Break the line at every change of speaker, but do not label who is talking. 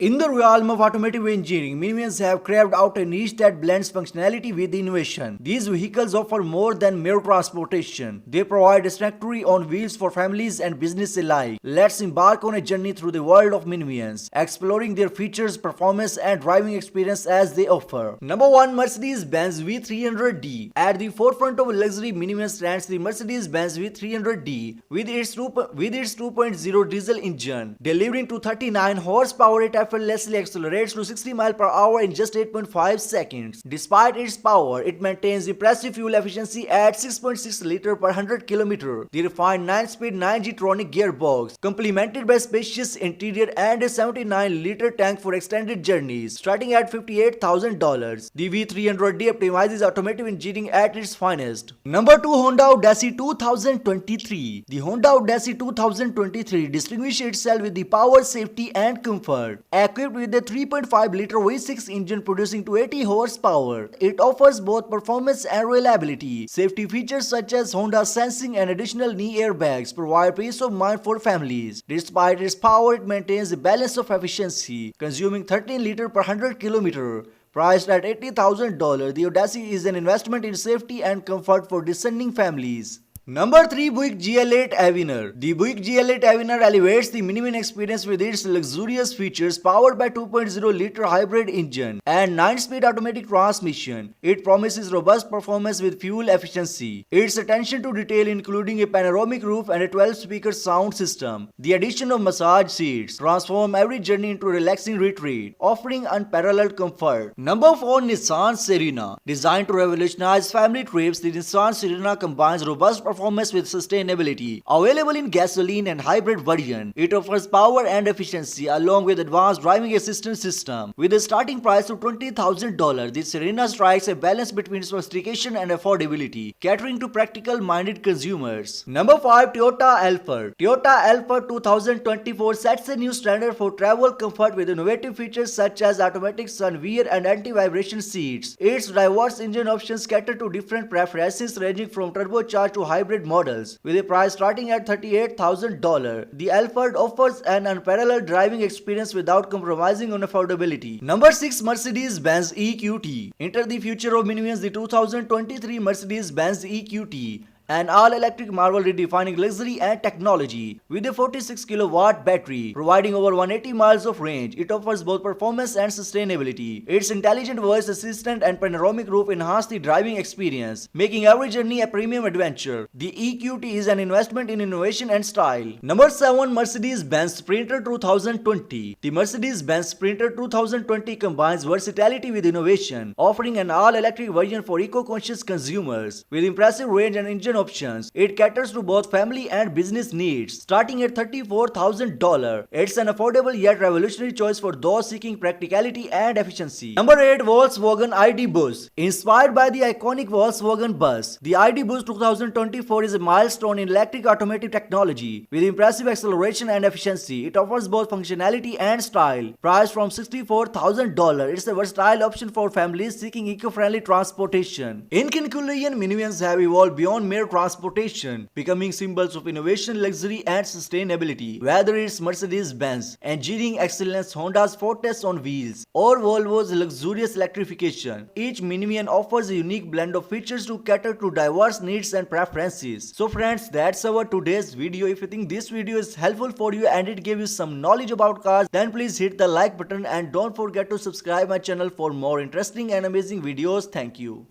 In the realm of automotive engineering, Minions have carved out a niche that blends functionality with innovation. These vehicles offer more than mere transportation. They provide a sanctuary on wheels for families and business alike. Let's embark on a journey through the world of Minions, exploring their features, performance, and driving experience as they offer. Number 1. Mercedes-Benz V300D. At the forefront of luxury Minion stands the Mercedes-Benz V300D with its 2.0 diesel engine, delivering to 39 horsepower. It effortlessly accelerates to 60 miles per hour in just 8.5 seconds. Despite its power, it maintains impressive fuel efficiency at 6.6 liters per 100 km. The refined 9-speed 9G-tronic gearbox, complemented by spacious interior and a 79-liter tank for extended journeys, starting at $58,000. The V300D optimizes automotive engineering at its finest. Number 2. Honda Odyssey 2023. The Honda Odyssey 2023 distinguishes itself with the power, safety, and comfort. Equipped with a 3.5-liter V6 engine producing 280 horsepower, it offers both performance and reliability. Safety features such as Honda sensing and additional knee airbags provide peace of mind for families. Despite its power, it maintains a balance of efficiency, consuming 13 liters per 100 km. Priced at $80,000, the Odyssey is an investment in safety and comfort for discerning families. Number 3. Buick GL8 Avenir. The Buick GL8 Avenir elevates the Minion experience with its luxurious features powered by 2.0-liter hybrid engine and 9-speed automatic transmission. It promises robust performance with fuel efficiency. Its attention to detail, including a panoramic roof and a 12-speaker sound system. The addition of massage seats transform every journey into a relaxing retreat, offering unparalleled comfort. Number 4. Nissan Serena. Designed to revolutionize family trips, the Nissan Serena combines robust performance with sustainability. Available in gasoline and hybrid version, it offers power and efficiency along with advanced driving assistance system. With a starting price of $20,000, the Serena strikes a balance between sophistication and affordability, catering to practical-minded consumers. Number 5. Toyota Alphard. Toyota Alphard 2024 sets a new standard for travel comfort with innovative features such as automatic sunroof and anti-vibration seats. Its diverse engine options cater to different preferences ranging from turbocharged to hybrid models. With a price starting at $38,000, the Alphard offers an unparalleled driving experience without compromising on affordability. Number 6. Mercedes-Benz EQT. Enter the future of minions, the 2023 Mercedes-Benz EQT. An all-electric marvel redefining luxury and technology. With a 46 kilowatt battery providing over 180 miles of range, it offers both performance and sustainability. Its intelligent voice assistant and panoramic roof enhance the driving experience, making every journey a premium adventure. The EQT is an investment in innovation and style. Number 7. Mercedes-Benz Sprinter 2020. The Mercedes-Benz Sprinter 2020 combines versatility with innovation, offering an all-electric version for eco-conscious consumers. With impressive range and engine options, it caters to both family and business needs. Starting at $34,000, it's an affordable yet revolutionary choice for those seeking practicality and efficiency. Number 8. Volkswagen ID Buzz. Inspired by the iconic Volkswagen Buzz, the ID Buzz 2024 is a milestone in electric automotive technology. With impressive acceleration and efficiency, it offers both functionality and style. Priced from $64,000, it's a versatile option for families seeking eco-friendly transportation. In conclusion, minions have evolved beyond mere transportation, becoming symbols of innovation, luxury, and sustainability. Whether it's Mercedes-Benz engineering excellence, Honda's Fortress on wheels, or Volvo's luxurious electrification, each Minion offers a unique blend of features to cater to diverse needs and preferences. So friends, that's our today's video. If you think this video is helpful for you and it gave you some knowledge about cars, then please hit the like button and don't forget to subscribe my channel for more interesting and amazing videos. Thank you.